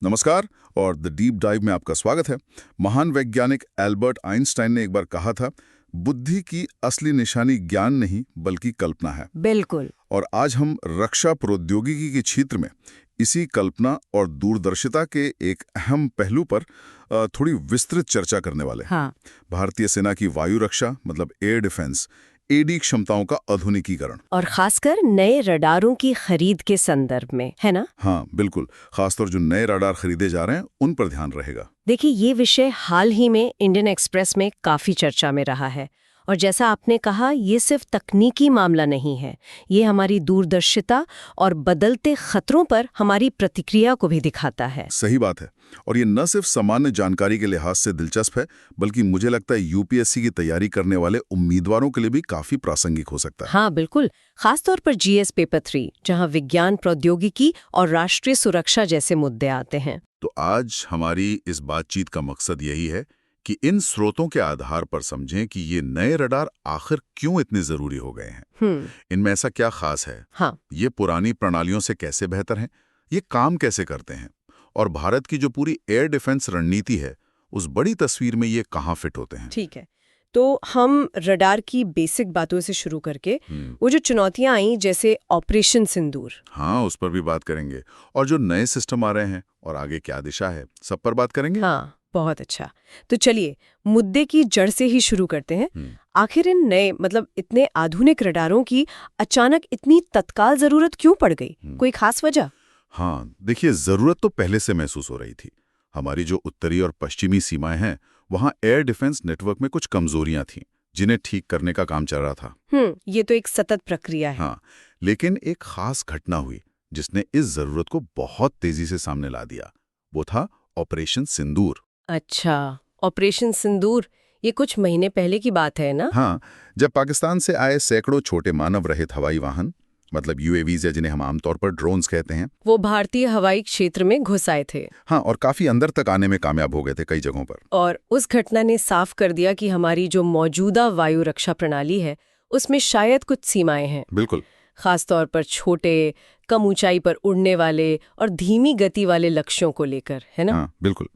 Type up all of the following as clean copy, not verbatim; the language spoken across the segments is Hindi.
नमस्कार और द डीप डाइव में आपका स्वागत है। महान वैज्ञानिक एल्बर्ट आइंस्टाइन ने एक बार कहा था, बुद्धि की असली निशानी ज्ञान नहीं बल्कि कल्पना है। बिल्कुल। और आज हम रक्षा प्रौद्योगिकी के क्षेत्र में इसी कल्पना और दूरदर्शिता के एक अहम पहलू पर थोड़ी विस्तृत चर्चा करने वाले हैं। हाँ। भारतीय सेना की वायु रक्षा मतलब एयर डिफेंस, एडी क्षमताओं का आधुनिकीकरण और खासकर नए रडारों की खरीद के संदर्भ में, है ना? हाँ बिल्कुल, खासतौर जो नए रडार खरीदे जा रहे हैं उन पर ध्यान रहेगा। देखिए, ये विषय हाल ही में इंडियन एक्सप्रेस में काफी चर्चा में रहा है। और जैसा आपने कहा, ये सिर्फ तकनीकी मामला नहीं है, ये हमारी दूरदर्शिता और बदलते खतरों पर हमारी प्रतिक्रिया को भी दिखाता है। सही बात है। और ये न सिर्फ सामान्य जानकारी के लिहाज से दिलचस्प है, बल्कि मुझे लगता है यूपीएससी की तैयारी करने वाले उम्मीदवारों के लिए भी काफी प्रासंगिक हो सकता है। हाँ बिल्कुल, खासतौर पर जीएस पेपर 3, जहाँ विज्ञान, प्रौद्योगिकी और राष्ट्रीय सुरक्षा जैसे मुद्दे आते हैं। तो आज हमारी इस बातचीत का मकसद यही है कि इन स्रोतों के आधार पर समझें कि ये नए रडार आखिर क्यों इतने जरूरी हो गए हैं। इनमें ऐसा क्या खास है, हाँ। ये पुरानी प्रणालियों से कैसे बेहतर हैं, ये काम कैसे करते हैं, और भारत की जो पूरी एयर डिफेंस रणनीति है उस बड़ी तस्वीर में ये कहाँ फिट होते हैं। ठीक है, तो हम रडार की बेसिक बातों से शुरू करके वो जो चुनौतियां आई, जैसे ऑपरेशन सिंदूर, हाँ उस पर भी बात करेंगे, और जो नए सिस्टम आ रहे हैं और आगे क्या दिशा है, सब पर बात करेंगे। हाँ बहुत अच्छा। तो चलिए मुद्दे की जड़ से ही शुरू करते हैं। आखिर इन नए मतलब इतने आधुनिक रडारों की अचानक इतनी तत्काल जरूरत क्यों पड़ गई? कोई खास वजह? हाँ देखिए, जरूरत तो पहले से महसूस हो रही थी। हमारी जो उत्तरी और पश्चिमी सीमाएं हैं, वहाँ एयर डिफेंस नेटवर्क में कुछ कमजोरियां थीं, जिन्हें ठीक करने का काम चल रहा था। ये तो एक सतत प्रक्रिया है। हाँ, लेकिन एक खास घटना हुई जिसने इस जरूरत को बहुत तेजी से सामने ला दिया। वो था ऑपरेशन सिंदूर। अच्छा, ऑपरेशन सिंदूर, ये कुछ महीने पहले की बात है ना? हाँ, जब पाकिस्तान से आए सैकड़ों छोटे मानव रहित हवाई वाहन, मतलब यूएवीज या जिन्हें हम आमतौर पर ड्रोन्स कहते हैं, वो भारतीय हवाई क्षेत्र में घुस आए थे। हाँ, और काफी अंदर तक आने में कामयाब हो गए थे कई जगहों पर। और उस घटना ने साफ कर दिया कि हमारी जो मौजूदा वायु रक्षा प्रणाली है उसमें शायद कुछ सीमाएं हैं। बिल्कुल। खासतौर पर छोटे, कम ऊंचाई पर उड़ने वाले और धीमी गति वाले लक्ष्यों को लेकर, है ना? हाँ बिल्कुल,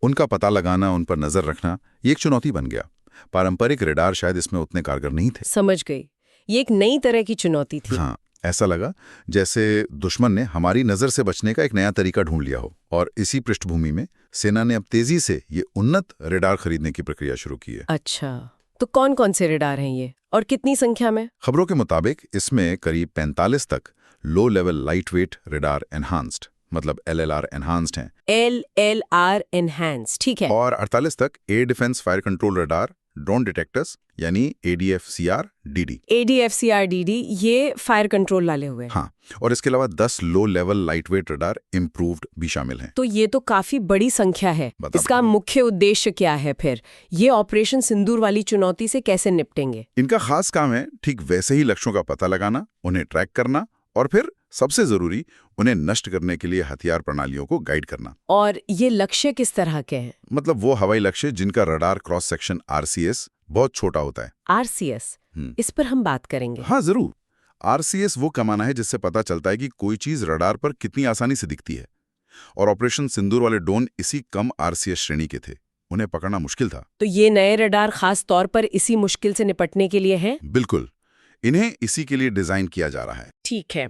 उनका पता लगाना, उन पर नजर रखना, ये एक चुनौती बन गया। पारंपरिक रडार शायद इसमें उतने कारगर नहीं थे। समझ गई, ये एक नई तरह की चुनौती थी। हाँ, ऐसा लगा जैसे दुश्मन ने हमारी नजर से बचने का एक नया तरीका ढूंढ लिया हो। और इसी पृष्ठभूमि में सेना ने अब तेजी से ये उन्नत रडार खरीदने की प्रक्रिया शुरू की है। अच्छा, तो कौन कौन से रडार हैं ये और कितनी संख्या में? खबरों के मुताबिक इसमें करीब 45 तक low level light weight radar enhanced, मतलब LLR एनहांस्ड हैं। LLR एनहांस, ठीक है। और 48 तक air defence fire control radar drone detectors यानी ADFCR-DD। ADFCR-DD, ये फायर कंट्रोल वाले हुए। हाँ, और इसके अलावा 10 low level light weight radar improved भी शामिल हैं। तो ये तो काफी बड़ी संख्या है। इसका मुख्य उद्देश्य क्या है फिर? ये ऑपरेशन सिंदूर वाली चुनौती से कैसे निपटेंगे? इनका खास काम है ठीक वैसे ही लक्ष्यों का पता लगाना, उन्हें ट्रैक करना, और फिर सबसे जरूरी उन्हें नष्ट करने के लिए हथियार प्रणालियों को गाइड करना। और ये लक्ष्य किस तरह के हैं? मतलब वो हवाई लक्ष्य जिनका रडार क्रॉस सेक्शन RCS बहुत छोटा होता है। RCS, इस पर हम बात करेंगे। हाँ जरूर। RCS वो कमाना है जिससे पता चलता है कि कोई चीज रडार पर कितनी आसानी से दिखती है। और ऑपरेशन सिंदूर वाले ड्रोन इसी कम RCS श्रेणी के थे, उन्हें पकड़ना मुश्किल था। तो ये नए रडार खास तौर पर इसी मुश्किल से निपटने के लिए हैं? बिल्कुल, इन्हें इसी के लिए डिजाइन किया जा रहा है। ठीक है,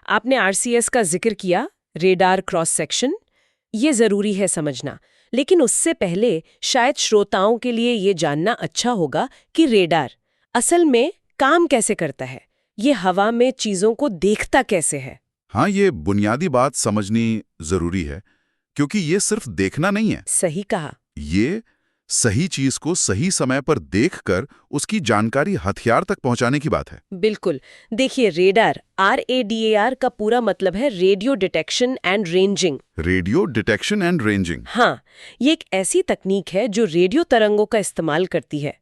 आपने RCS का जिक्र किया, रेडार क्रॉस सेक्शन, ये जरूरी है समझना। लेकिन उससे पहले शायद श्रोताओं के लिए ये जानना अच्छा होगा कि रेडार असल में काम कैसे करता है, ये हवा में चीजों को देखता कैसे है। हाँ, ये बुनियादी बात समझनी जरूरी है, क्योंकि ये सिर्फ देखना नहीं है। सही कहा। ये सही चीज को सही समय पर देखकर उसकी जानकारी हथियार तक पहुंचाने की बात है। बिल्कुल। देखिए, रेडार RADAR का पूरा मतलब है radio detection and ranging. Radio detection and ranging. हाँ, ये एक ऐसी तकनीक है जो रेडियो तरंगों का इस्तेमाल करती है।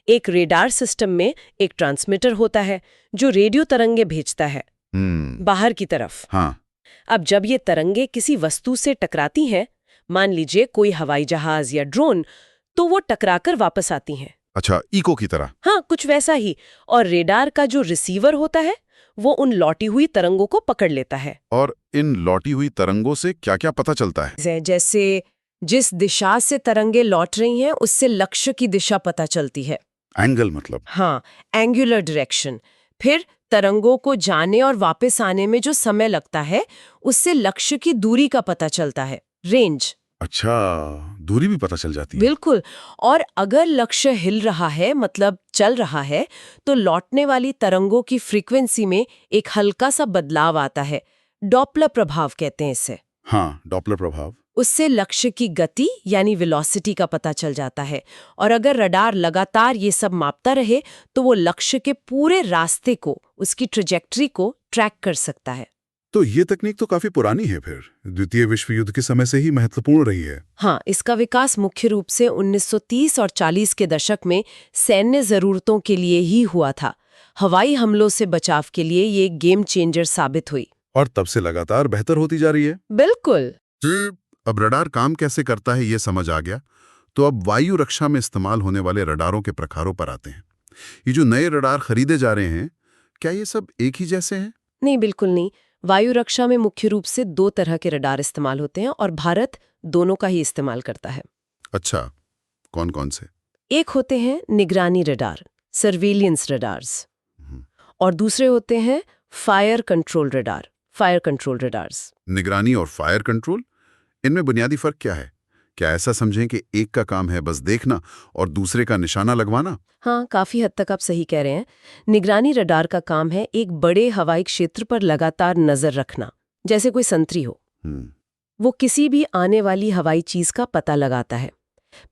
एक रेडार सिस्टम में एक ट्रांसमीटर होता है जो रेडियो तरंगे भेजता है बाहर की तरफ। हाँ। अब जब ये तरंगे किसी वस्तु से टकराती हैं, मान लीजिए कोई हवाई जहाज या ड्रोन, तो वो टकराकर वापस आती हैं। अच्छा, इको की तरह। हाँ, कुछ वैसा ही। और रेडार का जो रिसीवर होता है वो उन लौटी हुई तरंगों को पकड़ लेता है। और इन लौटी हुई तरंगों से क्या-क्या पता चलता है? जैसे जिस दिशा से तरंगे लौट रही हैं उससे लक्ष्य की दिशा पता चलती है। एंगल मतलब? हाँ, एंगुलर डायरेक्शन। फिर तरंगों को जाने और वापस आने में जो समय लगता है उससे लक्ष्य की दूरी का पता चलता है, रेंज। अच्छा, दूरी भी पता चल जाती है। बिल्कुल। और अगर लक्ष्य हिल रहा है, मतलब चल रहा है, तो लौटने वाली तरंगों की फ्रीक्वेंसी में एक हल्का सा बदलाव आता है। डॉपलर प्रभाव कहते हैं इसे। हाँ, डॉपलर प्रभाव। उससे लक्ष्य की गति यानी वेलोसिटी का पता चल जाता है। और अगर रडार लगातार ये सब मापता रहे तो वो लक्ष्य के पूरे रास्ते को, उसकी ट्रेजेक्टरी को ट्रैक कर सकता है। तो ये तकनीक तो काफी पुरानी है फिर, द्वितीय विश्व युद्ध के समय से ही महत्वपूर्ण रही है। हाँ, इसका विकास मुख्य रूप से 1930 और 40 के दशक में सैन्य जरूरतों के लिए ही हुआ था। हवाई हमलों से बचाव के लिए ये गेम चेंजर साबित हुई। और तब से लगातार बेहतर होती जा रही है। बिल्कुल। अब रडार काम कैसे करता है ये समझ आ गया, तो अब वायु रक्षा में इस्तेमाल होने वाले रडारों के प्रकारों पर आते हैं। ये जो नए रडार खरीदे जा रहे हैं, क्या ये सब एक ही जैसे हैं? नहीं, बिल्कुल नहीं। वायु रक्षा में मुख्य रूप से 2 तरह के रडार इस्तेमाल होते हैं और भारत दोनों का ही इस्तेमाल करता है। अच्छा, कौन कौन से? एक होते हैं निगरानी रडार, सर्वेलियंस रडार्स, हम्म, और दूसरे होते हैं fire control radar, fire control radars. निगरानी और फायर कंट्रोल, इनमें बुनियादी फर्क क्या है? क्या ऐसा समझें कि एक का काम है बस देखना और दूसरे का निशाना लगवाना? हाँ, काफी हद तक आप सही कह रहे हैं। निगरानी रडार का काम है एक बड़े हवाई क्षेत्र पर लगातार नजर रखना, जैसे कोई संतरी हो। हम्म, वो किसी भी आने वाली हवाई चीज का पता लगाता है।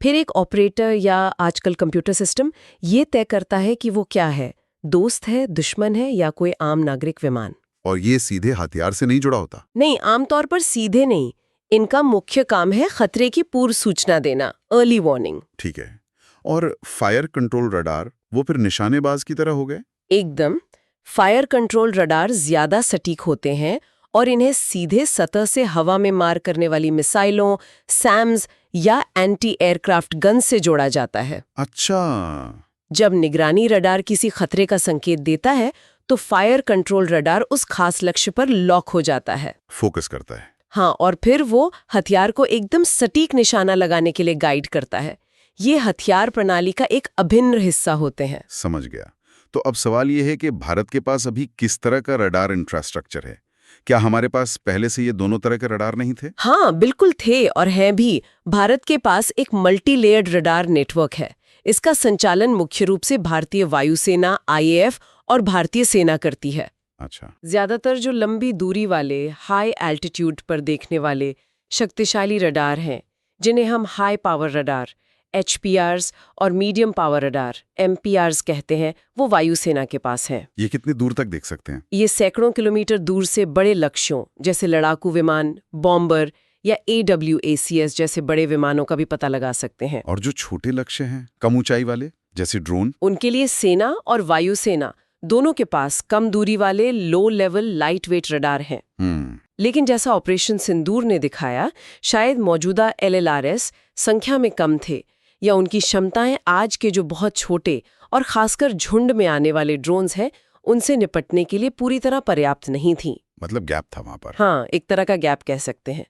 फिर एक ऑपरेटर या आजकल कंप्यूटर सिस्टम ये तय करता है कि वो क्या है, दोस्त है, दुश्मन है या कोई आम नागरिक विमान। और ये सीधे हथियार से नहीं जुड़ा होता? नहीं, आमतौर पर सीधे नहीं। इनका मुख्य काम है खतरे की पूर्व सूचना देना, अर्ली वार्निंग। ठीक है। और फायर कंट्रोल रडार, वो फिर निशानेबाज की तरह हो गए? एकदम। फायर कंट्रोल रडार ज्यादा सटीक होते हैं और इन्हें सीधे सतह से हवा में मार करने वाली मिसाइलों, सैम्स या एंटी एयरक्राफ्ट गन से जोड़ा जाता है। अच्छा। जब निगरानी रडार किसी खतरे का संकेत देता है तो फायर कंट्रोल रडार उस खास लक्ष्य पर लॉक हो जाता है। फोकस करता है। हाँ, और फिर वो हथियार को एकदम सटीक निशाना लगाने के लिए गाइड करता है। ये हथियार प्रणाली का एक अभिन्न हिस्सा होते हैं। समझ गया। तो अब सवाल ये है कि भारत के पास अभी किस तरह का रडार इंफ्रास्ट्रक्चर है? क्या हमारे पास पहले से ये दोनों तरह के रडार नहीं थे? हाँ, बिल्कुल थे और हैं भी। भारत के पास एक मल्टी लेयर्ड रडार नेटवर्क है। इसका संचालन मुख्य रूप से भारतीय वायुसेना, आईएएफ और भारतीय सेना करती है। अच्छा। ज्यादातर जो लंबी दूरी वाले, हाई एल्टीट्यूड पर देखने वाले शक्तिशाली रडार हैं, जिन्हें हम हाई पावर रडार, एचपीआरस और मीडियम पावर रडार, एमपीआरस कहते हैं, वो वायुसेना के पास हैं। ये कितनी दूर तक देख सकते हैं? ये सैकड़ों किलोमीटर दूर से बड़े लक्ष्यों जैसे लड़ाकू विमान, बॉम्बर या AWACS जैसे बड़े विमानों का भी पता लगा सकते हैं। और जो छोटे लक्ष्य हैं, कम ऊंचाई वाले, जैसे ड्रोन? उनके लिए सेना और वायुसेना दोनों के पास कम दूरी वाले low level light weight radar हैं। लेकिन जैसा ऑपरेशन सिंदूर ने दिखाया, शायद मौजूदा LLRS संख्या में कम थे या उनकी क्षमताएं आज के जो बहुत छोटे और खासकर झुंड में आने वाले ड्रोन्स हैं उनसे निपटने के लिए पूरी तरह पर्याप्त नहीं थीं। मतलब गैप था वहां पर। हाँ, एक तरह का गैप कह सकते हैं।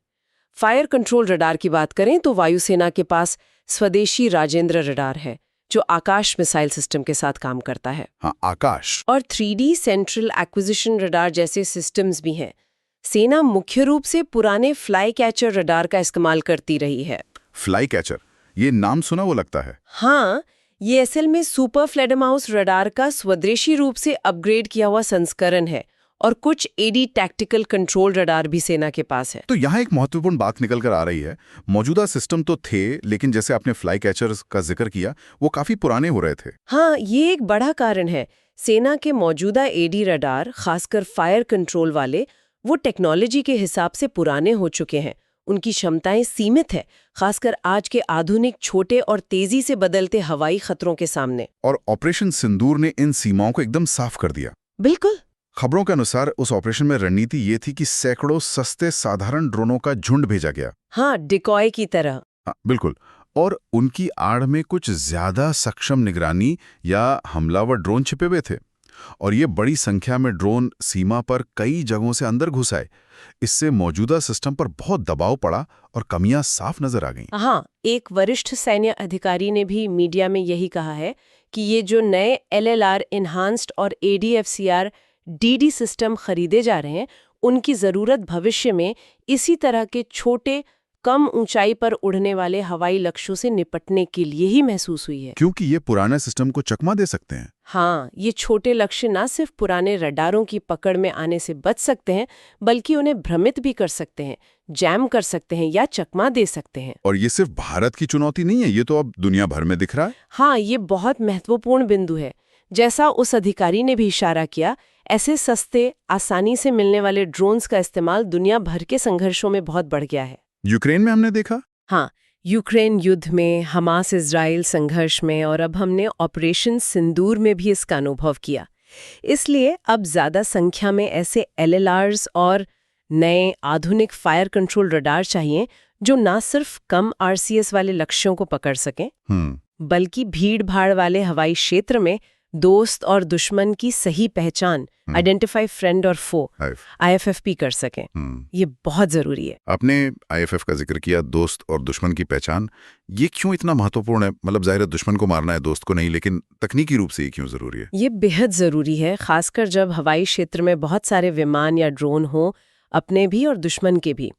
फायर कंट्रोल रडार की बात करें तो वायुसेना के पास स्वदेशी राजेंद्र रडार है जो आकाश मिसाइल सिस्टम के साथ काम करता है। हाँ, आकाश। और 3D सेंट्रल एक्विजिशन रडार जैसे सिस्टम्स भी हैं। सेना मुख्य रूप से पुराने फ्लाई कैचर रडार का इस्तेमाल करती रही है। फ्लाई कैचर, ये नाम सुना वो लगता है। हाँ, ये असल में सुपर फ्लैडरमाउस रडार का स्वदेशी रूप से अपग्रेड किया हुआ संस्करण है और कुछ AD टैक्टिकल कंट्रोल रडार भी सेना के पास है। तो यहाँ एक महत्वपूर्ण बात निकल कर आ रही है। मौजूदा सिस्टम तो थे, लेकिन जैसे आपने फ्लाई कैचर का जिक्र किया, वो काफी पुराने हो रहे थे। हाँ, ये एक बड़ा कारण है। सेना के मौजूदा AD रडार, खासकर फायर कंट्रोल वाले, वो टेक्नोलॉजी के हिसाब से पुराने हो चुके हैं। उनकी क्षमताएं सीमित है, खासकर आज के आधुनिक, छोटे और तेजी से बदलते हवाई खतरों के सामने। और ऑपरेशन सिंदूर ने इन सीमाओं को एकदम साफ कर दिया। बिल्कुल। खबरों के अनुसार उस ऑपरेशन में रणनीति ये थी कि सैकड़ों सस्ते साधारण ड्रोनों का झुंड भेजा गया। हाँ, डिकॉय की तरह। हाँ, बिल्कुल। और उनकी आड़ में कुछ ज्यादा सक्षम निगरानी या हमलावर ड्रोन छिपे हुए थे। और ये बड़ी संख्या में ड्रोन सीमा पर कई जगहों से अंदर घुस आए। इससे मौजूदा सिस्टम पर बहुत दबाव पड़ा और कमियां साफ नजर आ गईं। हाँ, एक वरिष्ठ सैन्य अधिकारी ने भी मीडिया में यही कहा है कि ये जो नए LLR एनहांस्ड और ADFCR DD सिस्टम खरीदे जा रहे हैं, उनकी जरूरत भविष्य में इसी तरह के छोटे, कम ऊंचाई पर उड़ने वाले हवाई लक्ष्यों से निपटने के लिए ही महसूस हुई है। क्योंकि ये पुराने सिस्टम को चकमा दे सकते हैं। हाँ, ये छोटे लक्ष्य ना सिर्फ पुराने रडारों की पकड़ में आने से बच सकते हैं, बल्कि उन्हें भ्रमित भी कर सकते हैं, जैम कर सकते हैं या चकमा दे सकते हैं। और ये सिर्फ भारत की चुनौती नहीं है, ये तो अब दुनिया भर में दिख रहा है। हाँ, ये बहुत महत्वपूर्ण बिंदु है। जैसा उस अधिकारी ने भी इशारा किया, ऐसे सस्ते, आसानी से मिलने वाले ड्रोन्स का इस्तेमाल दुनिया भर के संघर्षों में बहुत बढ़ गया है। यूक्रेन में हमने देखा। हाँ, यूक्रेन युद्ध में, हमास इजराइल संघर्ष में, और अब हमने ऑपरेशन सिंदूर में भी इसका अनुभव किया। इसलिए अब ज्यादा संख्या में ऐसे LLRs और नए आधुनिक फायर कंट्रोल रडार चाहिए जो ना सिर्फ कम RCS वाले लक्ष्यों को पकड़ सकें, बल्कि भीड़-भाड़ वाले हवाई क्षेत्र में दोस्त और दुश्मन की सही पहचान, आइडेंटिफाई फ्रेंड और फो, IFFP कर सकें। ये बहुत जरूरी है। आपने IFF का जिक्र किया, दोस्त और दुश्मन की पहचान। ये क्यों इतना महत्वपूर्ण है? मतलब जाहिर है दुश्मन को मारना है, दोस्त को नहीं, लेकिन तकनीकी रूप से ये क्यों जरूरी है? ये बेहद जरूरी है, खासकर जब हवाई क्षेत्र में बहुत सारे विमान या ड्रोन हो, अपने भी और दुश्मन के भी।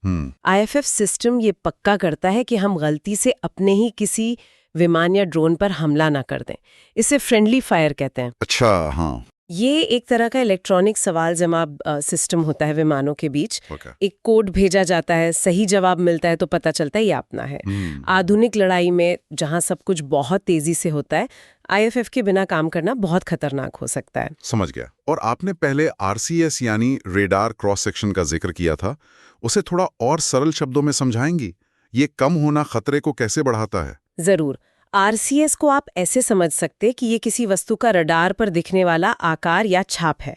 IFF सिस्टम ये पक्का करता है कि हम गलती से अपने ही किसी विमान या ड्रोन पर हमला ना कर दें। इसे फ्रेंडली फायर कहते हैं। अच्छा, हाँ। ये एक तरह का इलेक्ट्रॉनिक सवाल जवाब सिस्टम होता है विमानों के बीच। एक कोड भेजा जाता है, सही जवाब मिलता है तो पता चलता है ये अपना है। आधुनिक लड़ाई में जहां सब कुछ बहुत तेजी से होता है, IFF के बिना काम करना बहुत खतरनाक हो सकता है। समझ गया। और आपने पहले RCS यानी रेडार क्रॉस सेक्शन का जिक्र किया था, उसे थोड़ा और सरल शब्दों में समझाएंगी? ये कम होना खतरे को कैसे बढ़ाता है? जरूर। RCS को आप ऐसे समझ सकते कि ये किसी वस्तु का रडार पर दिखने वाला आकार या छाप है।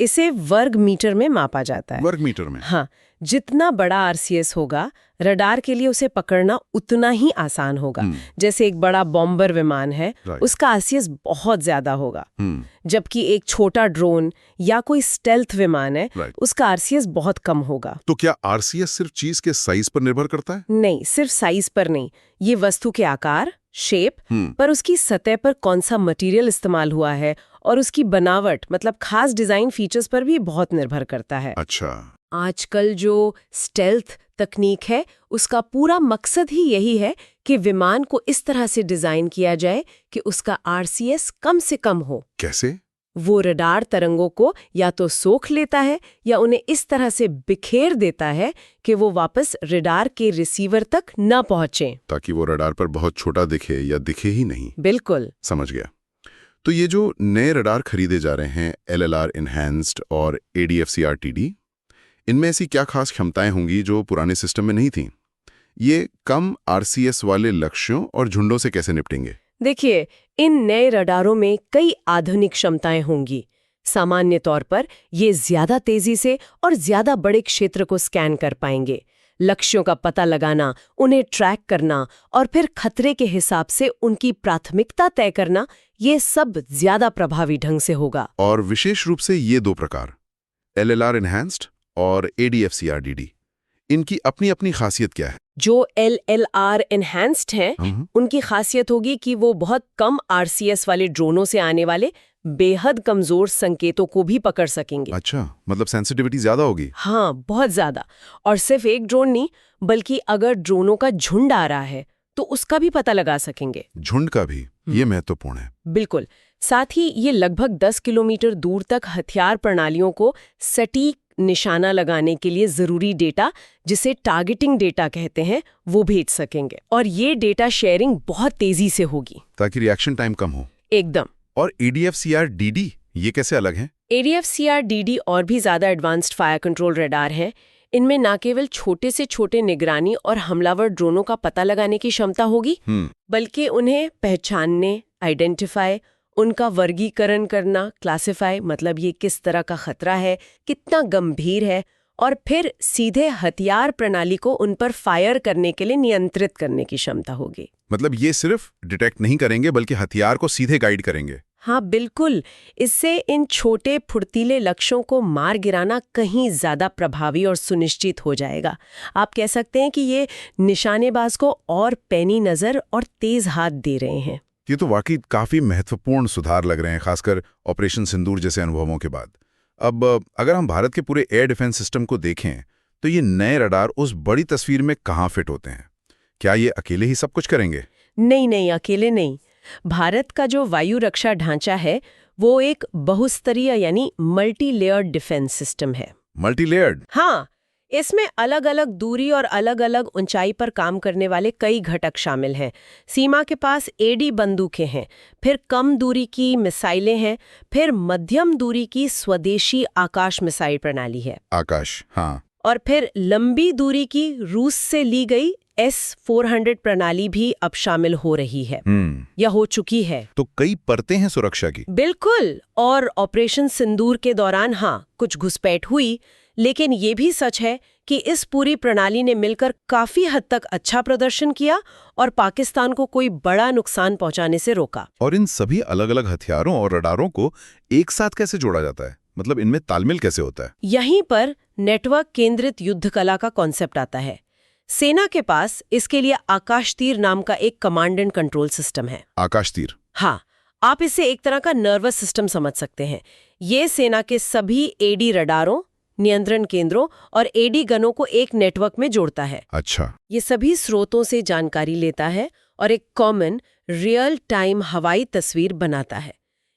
इसे वर्ग मीटर में मापा जाता है। वर्ग मीटर में? हाँ, जितना बड़ा RCS होगा, रडार के लिए उसे पकड़ना उतना ही आसान होगा। जैसे एक बड़ा बॉम्बर विमान है, उसका RCS बहुत ज्यादा होगा, जबकि एक छोटा ड्रोन या कोई स्टेल्थ विमान है, उसका RCS बहुत कम होगा। तो क्या RCS सिर्फ चीज के साइज पर निर्भर करता है? नहीं, सिर्फ साइज पर नहीं, ये वस्तु के आकार, शेप, पर उसकी सतह पर कौन सा मटेरियल इस्तेमाल हुआ है और उसकी बनावट, मतलब खास डिजाइन फीचर्स पर भी बहुत निर्भर करता है। अच्छा। आजकल जो स्टेल्थ तकनीक है, उसका पूरा मकसद ही यही है कि विमान को इस तरह से डिजाइन किया जाए कि उसका RCS कम से कम हो। कैसे? वो रडार तरंगों को या तो सोख लेता है या उन्हें इस तरह से बिखेर देता है कि वो वापस रडार के रिसीवर तक न पहुंचे, ताकि वो रडार पर बहुत छोटा दिखे या दिखे ही नहीं। बिल्कुल। समझ गया। तो ये जो नए रडार खरीदे जा रहे हैं, LLR एनहांस्ड और ADFCR TD, इनमें ऐसी क्या खास क्षमताएं होंगी जो पुराने सिस्टम में नहीं थीं? ये कम RCS वाले लक्ष्यों और झुंडों से कैसे निपटेंगे? देखिए, इन नए रडारों में कई आधुनिक क्षमताएं होंगी। सामान्य तौर पर ये ज्यादा तेजी से और ज्यादा बड़े क्षेत्र को स्कैन कर पाएंगे। लक्ष्यों का पता लगाना, उन्हें ट्रैक करना और फिर खतरे के हिसाब से उनकी प्राथमिकता तय करना, ये सब ज्यादा प्रभावी ढंग से होगा। और विशेष रूप से ये दो प्रकार, LLR एनहांस्ड और ADFCR DD, इनकी अपनी अपनी खासियत क्या है? जो LLR एनहांस्ड हैं, उनकी खासियत होगी कि वो बहुत कम RCS वाले ड्रोनों से आने वाले बेहद कमजोर संकेतों को भी पकड़ सकेंगे। अच्छा, मतलब सेंसिटिविटी ज्यादा होगी? हाँ, बहुत ज्यादा। और सिर्फ एक ड्रोन नहीं, बल्कि अगर ड्रोनों का झुंड आ रहा है तो उसका भी पता लगा सकेंगे। झुंड का भी? ये महत्वपूर्ण है। बिल्कुल। साथ ही ये लगभग 10 किलोमीटर दूर तक हथियार प्रणालियों को सटीक निशाना लगाने के लिए जरूरी डेटा, जिसे टारगेटिंग डेटा कहते हैं, वो भेज सकेंगे। और ये डेटा शेयरिंग बहुत तेजी से होगी, ताकि रिएक्शन टाइम कम हो। एकदम। और ADFCR DD, ये कैसे अलग है? ADFCR DD और भी ज्यादा एडवांस्ड फायर कंट्रोल रडार है। इनमें न केवल छोटे से छोटे निगरानी और हमलावर ड्रोनों का पता लगाने की क्षमता होगी, बल्कि उन्हें पहचानने, आइडेंटिफाई, उनका वर्गीकरण करना, क्लासिफाई, मतलब ये किस तरह का खतरा है, कितना गंभीर है, और फिर सीधे हथियार प्रणाली को उन पर फायर करने के लिए नियंत्रित करने की क्षमता होगी। मतलब ये सिर्फ डिटेक्ट नहीं करेंगे, बल्कि हथियार को सीधे गाइड करेंगे। हाँ बिल्कुल, इससे इन छोटे फुर्तीले लक्ष्यों को मार गिराना कहीं ज्यादा प्रभावी और सुनिश्चित हो जाएगा। आप कह सकते हैं कि ये निशानेबाज को और पैनी नजर और तेज हाथ दे रहे हैं। ये तो वाकई काफी महत्वपूर्ण सुधार लग रहे हैं, खासकर ऑपरेशन सिंदूर जैसे अनुभवों के बाद। अब अगर हम भारत के पूरे एयर डिफेंस सिस्टम को देखें तो ये नए रडार उस बड़ी तस्वीर में कहाँ फिट होते हैं? क्या ये अकेले ही सब कुछ करेंगे? नहीं, अकेले नहीं। भारत का जो वायु रक्षा ढांचा है वो एक बहुस्तरीय यानी मल्टी लेयर्ड डिफेंस सिस्टम है। Multi layered? हाँ, इसमें अलग अलग दूरी और अलग अलग ऊंचाई पर काम करने वाले कई घटक शामिल हैं। सीमा के पास एडी बंदूकें हैं, फिर कम दूरी की मिसाइलें हैं, फिर मध्यम दूरी की स्वदेशी आकाश मिसाइल प्रणाली है। आकाश, हाँ। और फिर लंबी दूरी की रूस से ली गई S-400 प्रणाली भी अब शामिल हो रही है या हो चुकी है। तो कई परतें हैं सुरक्षा की। बिल्कुल, और ऑपरेशन सिंदूर के दौरान हाँ कुछ घुसपैठ हुई, लेकिन ये भी सच है कि इस पूरी प्रणाली ने मिलकर काफी हद तक अच्छा प्रदर्शन किया और पाकिस्तान को कोई बड़ा नुकसान पहुंचाने से रोका। और इन सभी अलग अलग हथियारों और रडारों को एक साथ कैसे जोड़ा जाता है? मतलब इनमें तालमेल कैसे होता है? यहीं पर नेटवर्क केंद्रित युद्ध कला का कॉन्सेप्ट आता है। सेना के पास इसके लिए आकाश तीर नाम का एक कमांड एंड कंट्रोल सिस्टम है। आकाश तीर? हाँ, आप इसे एक तरह का नर्वस सिस्टम समझ सकते हैं। ये सेना के सभी एडी रडारों, नियंत्रण केंद्रों और एडी गनों को एक नेटवर्क में जोड़ता है। अच्छा। ये सभी स्रोतों से जानकारी लेता है और एक कॉमन रियल टाइम हवाई तस्वीर बनाता है।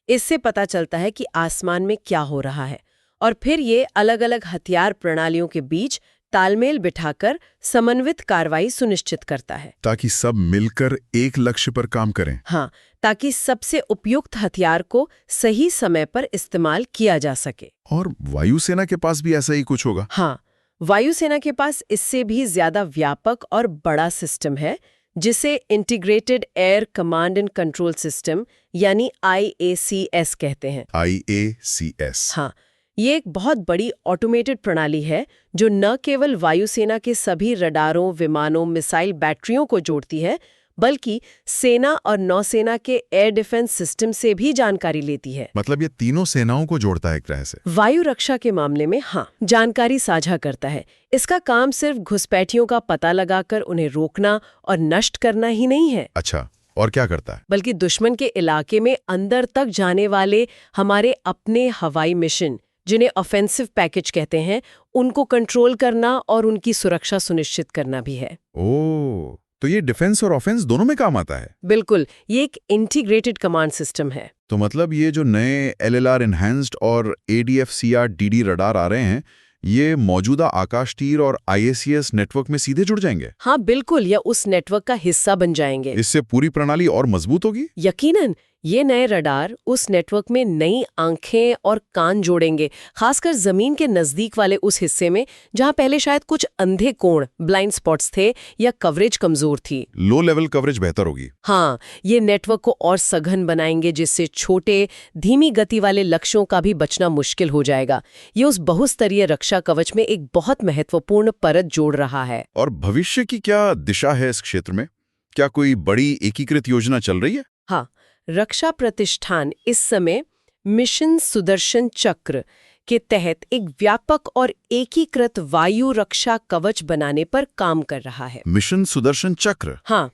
इससे पता चलता है कि आसमान में क्या हो रहा है और फिर ये अलग अलग हथियार प्रणालियों के बीच तालमेल बिठाकर समन्वित कार्रवाई सुनिश्चित करता है, ताकि सब मिलकर एक लक्ष्य पर काम करें। हाँ, ताकि सबसे उपयुक्त हथियार को सही समय पर इस्तेमाल किया जा सके। और वायुसेना के पास भी ऐसा ही कुछ होगा? हाँ, वायुसेना के पास इससे भी ज्यादा व्यापक और बड़ा सिस्टम है, जिसे integrated air command and control system यानी IACS कहते हैं। IACS? हाँ, ये एक बहुत बड़ी ऑटोमेटेड प्रणाली है जो न केवल वायुसेना के सभी रडारों, विमानों, मिसाइल बैटरियों को जोड़ती है, बल्कि सेना और नौसेना के एयर डिफेंस सिस्टम से भी जानकारी लेती है। मतलब ये तीनों सेनाओं को जोड़ता है एक तरह से। वायु रक्षा के मामले में हाँ, जानकारी साझा करता है। इसका काम सिर्फ घुसपैठियों का पता लगाकर उन्हें रोकना और नष्ट करना ही नहीं है। अच्छा, और क्या करता है? बल्कि दुश्मन के इलाके में अंदर तक जाने वाले हमारे अपने हवाई मिशन, जिन्हें ऑफेंसिव पैकेज कहते हैं, उनको कंट्रोल करना और उनकी सुरक्षा सुनिश्चित करना भी है। ओह, तो ये डिफेंस और ऑफेंस दोनों में काम आता है? बिल्कुल, ये एक इंटीग्रेटेड कमांड सिस्टम है। तो मतलब ये जो नए LLR इनहैंस्ड और ADF-CR-DD रडार आ रहे हैं, ये मौजूदा आकाश तीर और IACS नेटवर्क में सीधे जुड़ जाएंगे? हाँ बिल्कुल, या उस नेटवर्क का हिस्सा बन जाएंगे। इससे पूरी प्रणाली और मजबूत होगी? यकीनन, ये नए रडार उस नेटवर्क में नई आंखें और कान जोड़ेंगे, खासकर जमीन के नजदीक वाले उस हिस्से में जहां पहले शायद कुछ अंधे कोण, ब्लाइंड स्पॉट्स थे या कवरेज कमजोर थी। लो लेवल कवरेज बेहतर होगी। हाँ, ये नेटवर्क को और सघन बनाएंगे, जिससे छोटे, धीमी गति वाले लक्ष्यों का भी बचना मुश्किल हो जाएगा। ये उस बहुस्तरीय रक्षा कवच में एक बहुत महत्वपूर्ण परत जोड़ रहा है। और भविष्य की क्या दिशा है इस क्षेत्र में? क्या कोई बड़ी एकीकृत योजना चल रही है? हाँ, रक्षा प्रतिष्ठान इस समय मिशन सुदर्शन चक्र के तहत एक व्यापक और एकीकृत वायु रक्षा कवच बनाने पर काम कर रहा है। मिशन सुदर्शन चक्र? हाँ,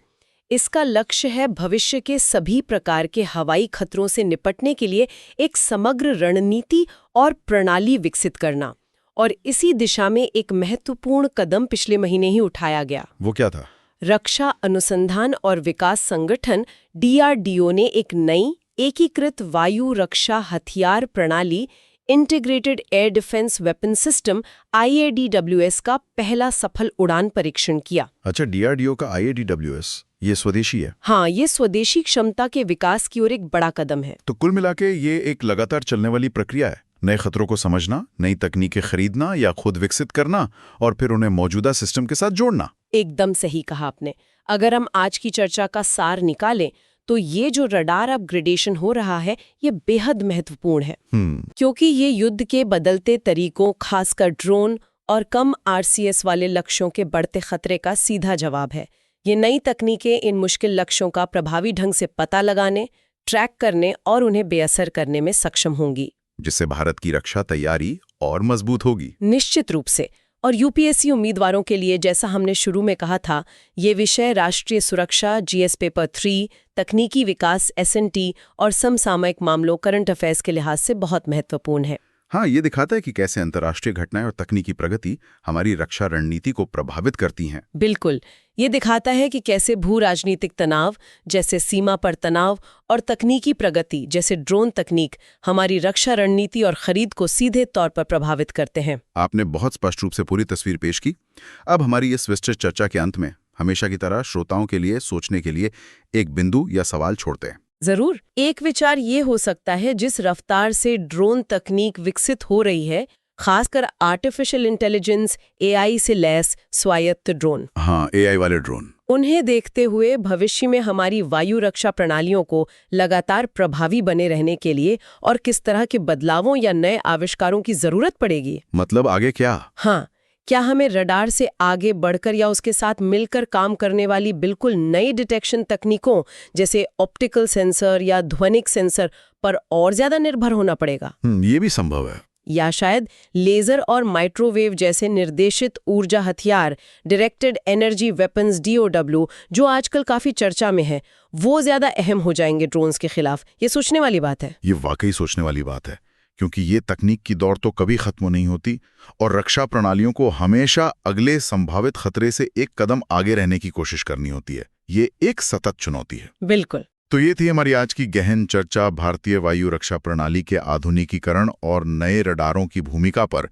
इसका लक्ष्य है भविष्य के सभी प्रकार के हवाई खतरों से निपटने के लिए एक समग्र रणनीति और प्रणाली विकसित करना। और इसी दिशा में एक महत्वपूर्ण कदम पिछले महीने ही उठाया गया। वो क्या था? रक्षा अनुसंधान और विकास संगठन DRDO ने एक नई एकीकृत वायु रक्षा हथियार प्रणाली integrated air defence weapon system IADWS का पहला सफल उड़ान परीक्षण किया। अच्छा, DRDO का IADWS, ये स्वदेशी है? हाँ, ये स्वदेशी क्षमता के विकास की ओर एक बड़ा कदम है। तो कुल मिलाके ये एक लगातार चलने वाली प्रक्रिया है। नए खतरों को समझना, नई तकनीकें खरीदना या खुद विकसित करना और फिर उन्हें मौजूदा सिस्टम के साथ जोड़ना। एकदम सही कहा आपने। अगर हम आज की चर्चा का सार निकालें तो ये जो रडार अपग्रेडेशन हो रहा है, ये बेहद महत्वपूर्ण है। क्योंकि ये युद्ध के बदलते तरीकों, खासकर ड्रोन और कम RCS वाले लक्ष्यों के बढ़ते खतरे का सीधा जवाब है। ये नई तकनीकें इन मुश्किल लक्ष्यों का प्रभावी ढंग से पता लगाने, ट्रैक करने और उन्हें बेअसर करने में सक्षम होंगी, जिससे भारत की रक्षा तैयारी और मजबूत होगी। निश्चित रूप से। और यूपीएससी उम्मीदवारों के लिए, जैसा हमने शुरू में कहा था, ये विषय राष्ट्रीय सुरक्षा, जीएस पेपर 3, तकनीकी विकास SNT और समसामयिक मामलों करंट अफेयर्स के लिहाज से बहुत महत्वपूर्ण है। हाँ, ये दिखाता है कि कैसे अंतर्राष्ट्रीय घटनाएं और तकनीकी प्रगति हमारी रक्षा रणनीति को प्रभावित करती हैं। बिल्कुल, ये दिखाता है कि कैसे भू राजनीतिक तनाव जैसे सीमा पर तनाव और तकनीकी प्रगति जैसे ड्रोन तकनीक हमारी रक्षा रणनीति और खरीद को सीधे तौर पर प्रभावित करते हैं। आपने बहुत स्पष्ट रूप से पूरी तस्वीर पेश की। अब हमारी इस विस्तृत चर्चा के अंत में हमेशा की तरह श्रोताओं के लिए सोचने के लिए एक बिंदु या सवाल छोड़ते हैं। जरूर। एक विचार ये हो सकता है, जिस रफ्तार से ड्रोन तकनीक विकसित हो रही है, खासकर आर्टिफिशियल इंटेलिजेंस AI से लैस स्वायत्त ड्रोन, हाँ, AI वाले ड्रोन, उन्हें देखते हुए भविष्य में हमारी वायु रक्षा प्रणालियों को लगातार प्रभावी बने रहने के लिए और किस तरह के बदलावों या नए आविष्कारों की जरूरत पड़ेगी। मतलब आगे क्या? हाँ, क्या हमें रडार से आगे बढ़कर या उसके साथ मिलकर काम करने वाली बिल्कुल नई डिटेक्शन तकनीकों जैसे ऑप्टिकल सेंसर या ध्वनिक सेंसर पर और ज्यादा निर्भर होना पड़ेगा? ये भी संभव है। या शायद लेजर और माइक्रोवेव जैसे निर्देशित ऊर्जा हथियार, डायरेक्टेड एनर्जी वेपन्स DOW, जो आजकल काफी चर्चा में है, वो ज्यादा अहम हो जाएंगे ड्रोन्स के खिलाफ। ये सोचने वाली बात है। ये वाकई सोचने वाली बात है, क्योंकि ये तकनीक की दौड़ तो कभी खत्म नहीं होती और रक्षा प्रणालियों को हमेशा अगले संभावित खतरे से एक कदम आगे रहने की कोशिश करनी होती है। ये एक सतत चुनौती है। बिल्कुल। तो ये थी हमारी आज की गहन चर्चा भारतीय वायु रक्षा प्रणाली के आधुनिकीकरण और नए रडारों की भूमिका पर,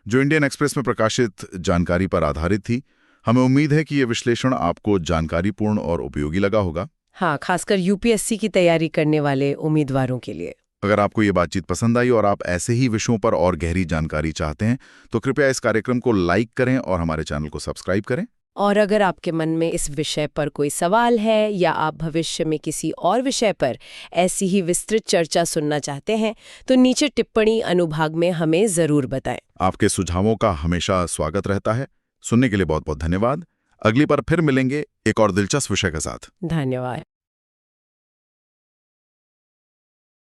जो इंडियन एक्सप्रेस में प्रकाशित जानकारी पर आधारित थी। हमें उम्मीद है कि ये विश्लेषण आपको जानकारीपूर्ण और उपयोगी लगा होगा। हाँ, खासकर UPSC की तैयारी करने वाले उम्मीदवारों के लिए। अगर आपको ये बातचीत पसंद आई और आप ऐसे ही विषयों पर और गहरी जानकारी चाहते हैं, तो कृपया इस कार्यक्रम को लाइक करें और हमारे चैनल को सब्सक्राइब करें। और अगर आपके मन में इस विषय पर कोई सवाल है या आप भविष्य में किसी और विषय पर ऐसी ही विस्तृत चर्चा सुनना चाहते हैं, तो नीचे टिप्पणी अनुभाग में हमें जरूर बताएं। आपके सुझावों का हमेशा स्वागत रहता है। सुनने के लिए बहुत बहुत धन्यवाद। अगली बार फिर मिलेंगे एक और दिलचस्प विषय के साथ। धन्यवाद।